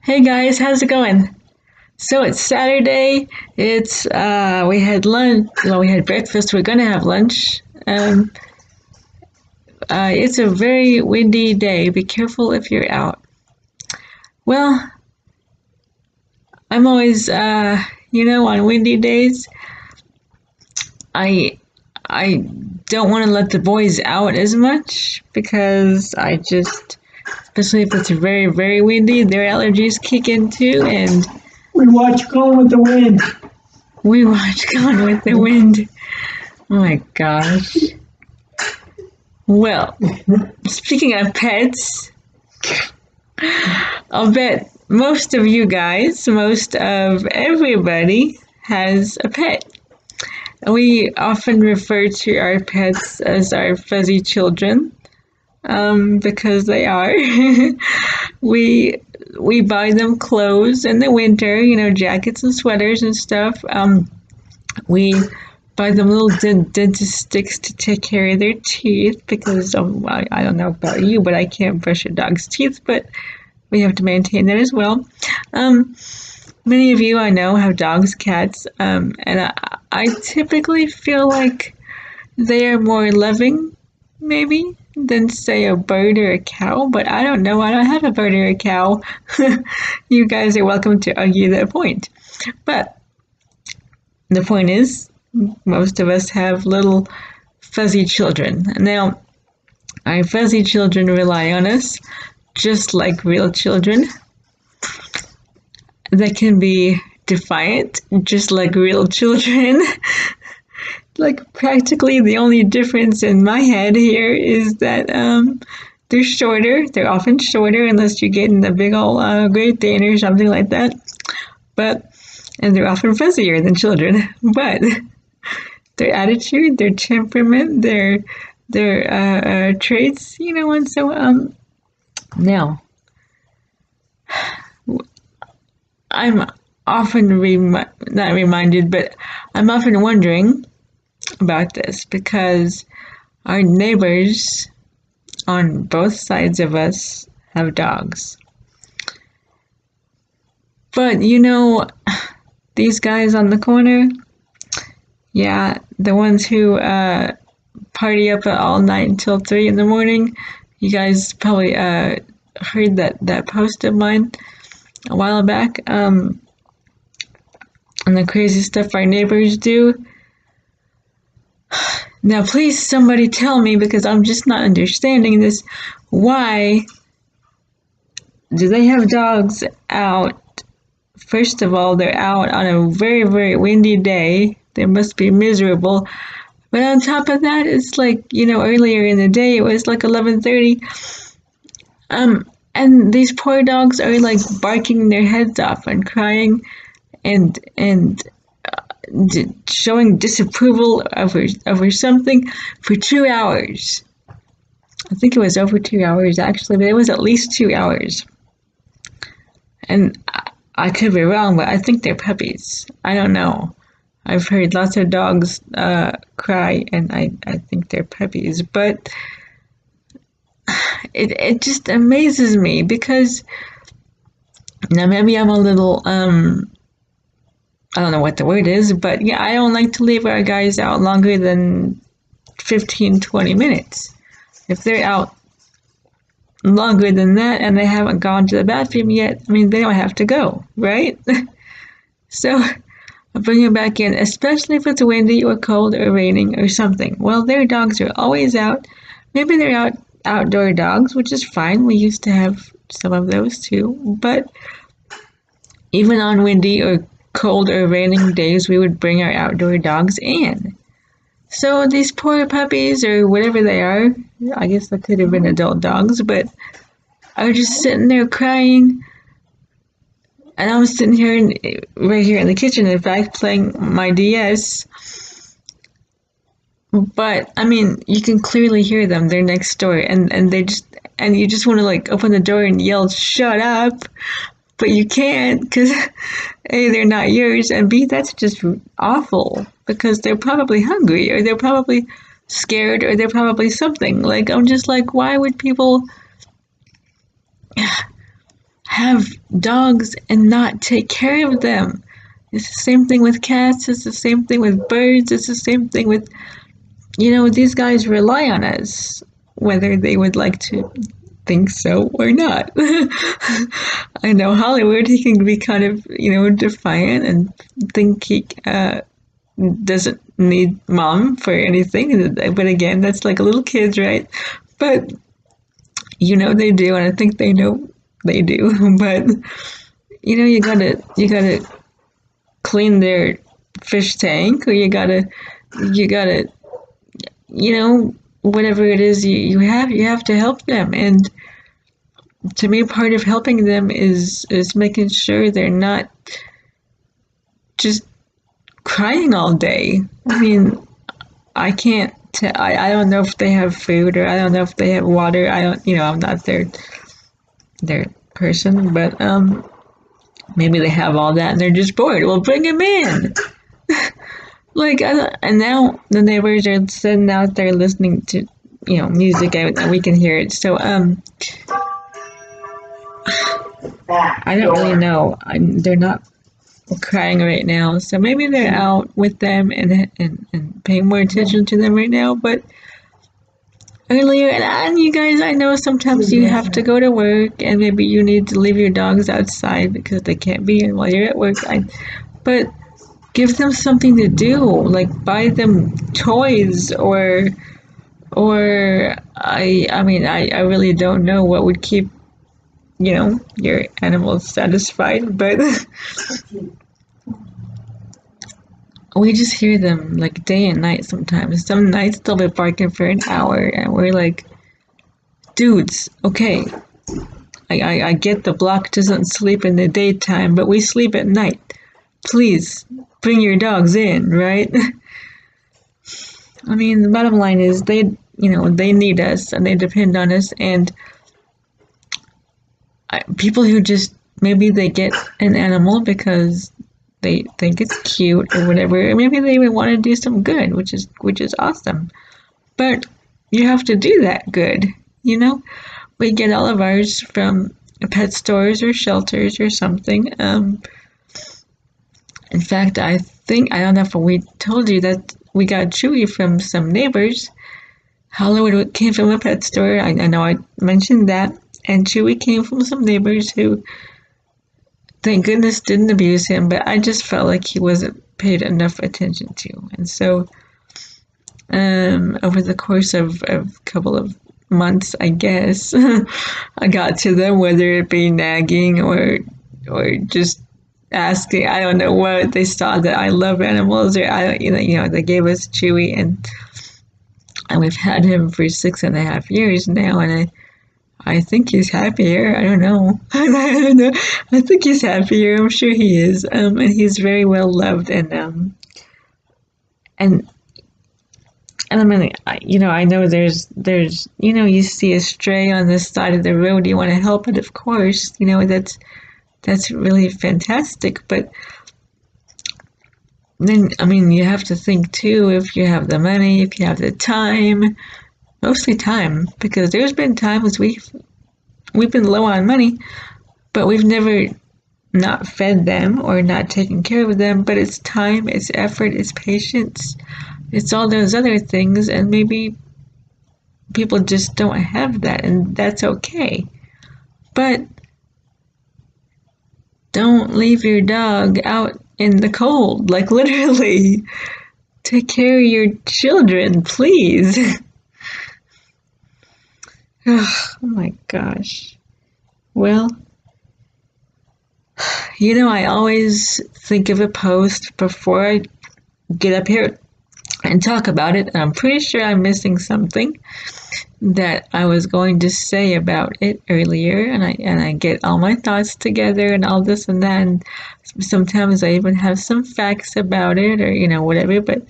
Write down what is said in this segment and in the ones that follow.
Hey guys, how's it going? So it's Saturday. It's we had lunch. Well, we had breakfast. We're gonna have lunch. It's a very windy day. Be careful if you're out. Well, I'm always on windy days. I I don't want to let the boys out as much because especially if it's very windy, their allergies kick in too, and We watch Gone with the Wind. we watch Gone with the Wind. Oh my gosh. Well, speaking of pets, I'll bet most of you guys, most of everybody has a pet. We often refer to our pets as our fuzzy children, because they are. we we buy them clothes in the winter, jackets and sweaters and stuff. We buy them little dentist sticks to take care of their teeth because I don't know about you, but I can't brush a dog's teeth, but we have to maintain that as well. Um, Many of you I know have dogs, cats, and I typically feel like they are more loving, maybe, than say a bird or a cow, but I don't know. I don't have a bird or a cow. You guys are welcome to argue that point. But the point is, most of us have little fuzzy children. Now, our fuzzy children rely on us just like real children. They can be defiant, just like real children. Like practically the only difference in my head here is that they're shorter. They're often shorter unless you get in a big old Great Dane or something like that. And they're often fuzzier than children. But their attitude, their temperament, their traits, and so now I'm often not reminded, but I'm often wondering about this because our neighbors on both sides of us have dogs. But these guys on the corner, yeah, the ones who party up all night until 3 in the morning, you guys probably heard that post of mine a while back, and the crazy stuff our neighbors do. Now, please, somebody tell me, because I'm just not understanding this. Why do they have dogs out? First of all, they're out on a very windy day. They must be miserable. But on top of that, it's like, earlier in the day, it was like 11:30. And these poor dogs are like barking their heads off and crying and showing disapproval over something for 2 hours. I think it was over 2 hours actually, but it was at least 2 hours. And I could be wrong, but I think they're puppies. I don't know. I've heard lots of dogs cry, and I think they're puppies. But it just amazes me because now maybe I'm a little I don't know what the word is, but yeah, I don't like to leave our guys out longer than 15-20 minutes. If they're out longer than that and they haven't gone to the bathroom yet, I mean, they don't have to go, right? So I bring them back in, especially if it's windy or cold or raining or something. Well, their dogs are always out. Maybe they're outdoor dogs, which is fine. We used to have some of those too. But even on windy or cold or raining days, we would bring our outdoor dogs in. So these poor puppies, or whatever they are, I guess they could have been adult dogs, but are just sitting there crying. And I'm sitting here right here in the kitchen, in fact, playing my DS. But I mean, you can clearly hear them. They're next door, and you just want to like open the door and yell, "Shut up!" But you can't because A, they're not yours, and B, that's just awful because they're probably hungry, or they're probably scared, or they're probably something. Like, I'm just like, why would people have dogs and not take care of them. It's the same thing with cats, it's the same thing with birds, it's the same thing with, these guys rely on us, whether they would like to think so or not. I know Hollywood, he can be kind of, defiant and think he doesn't need mom for anything. But again, that's like little kids, right? But they do, and I think they know they do. But you gotta clean their fish tank, or you gotta whatever it is you have to help them. And to me, part of helping them is making sure they're not just crying all day. I mean, I can't. I don't know if they have food, or I don't know if they have water. I don't. I'm not their person, but maybe they have all that and they're just bored. Well, bring them in. Like, and now the neighbors are sitting out there listening to music, and we can hear it. So I don't really know. They're not crying right now, so maybe they're out with them and paying more attention to them right now. But earlier, and you guys, I know sometimes you have to go to work, and maybe you need to leave your dogs outside because they can't be in while you're at work. But give them something to do, like buy them toys, or I really don't know what would keep your animals satisfied, but we just hear them like day and night sometimes. Some nights they'll be barking for an hour, and we're like, dudes, okay, I get the block doesn't sleep in the daytime, but we sleep at night. Please bring your dogs in, right? I mean, the bottom line is they need us and they depend on us. And people who just, maybe they get an animal because they think it's cute or whatever, or maybe they even want to do some good, which is awesome. But you have to do that good. We get all of ours from pet stores or shelters or something. In fact, I don't know if we told you that we got Chewy from some neighbors. Hollywood came from a pet store. I know I mentioned that. And Chewy came from some neighbors who, thank goodness, didn't abuse him, but I just felt like he wasn't paid enough attention to. And so over the course of a couple of months, I guess, I got to them, whether it be nagging or just asking. I don't know what they saw, that I love animals, or they gave us Chewy, and we've had him for 6.5 years now, and I think he's happier. I don't know. I don't know. I think he's happier. I'm sure he is. And he's very well loved, and I mean, I know there's you see a stray on this side of the road, you want to help it, of course. That's really fantastic. But then, I mean, you have to think too, if you have the money, if you have the time, mostly time, because there's been times we've been low on money, but we've never not fed them or not taken care of them. But it's time, it's effort, it's patience, it's all those other things, and maybe people just don't have that, and that's okay. But don't leave your dog out in the cold, like literally. Take care of your children, please. Oh my gosh. Well, I always think of a post before I get up here and talk about it, and I'm pretty sure I'm missing something that I was going to say about it earlier, and I get all my thoughts together and all this and that, and sometimes I even have some facts about it, or whatever. But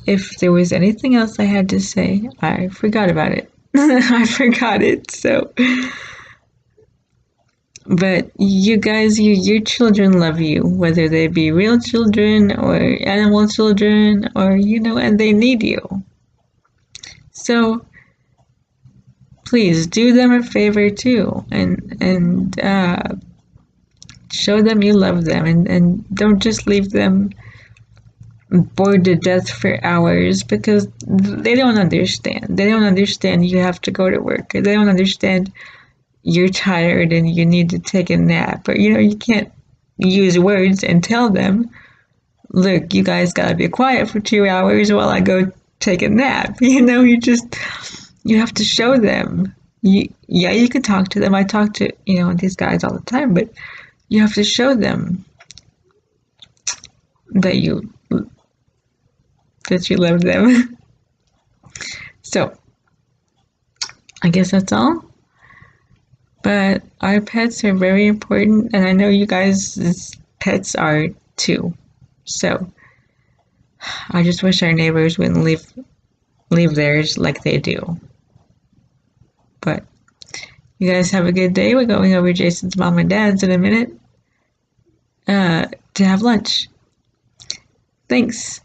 if there was anything else I had to say, I forgot about it. I forgot it. So, but you guys, your children love you, whether they be real children or animal children, or and they need you. So please do them a favor too, and show them you love them, and don't just leave them bored to death for hours, because they don't understand. They don't understand you have to go to work. They don't understand you're tired and you need to take a nap. Or, you can't use words and tell them, look, you guys gotta be quiet for 2 hours while I go take a nap. You have to show them. You can talk to them. I talk to, these guys all the time, but you have to show them that you love them. So, I guess that's all. But our pets are very important, and I know you guys' pets are too. So, I just wish our neighbors wouldn't leave theirs like they do. But you guys have a good day. We're going over Jason's mom and dad's in a minute to have lunch. Thanks.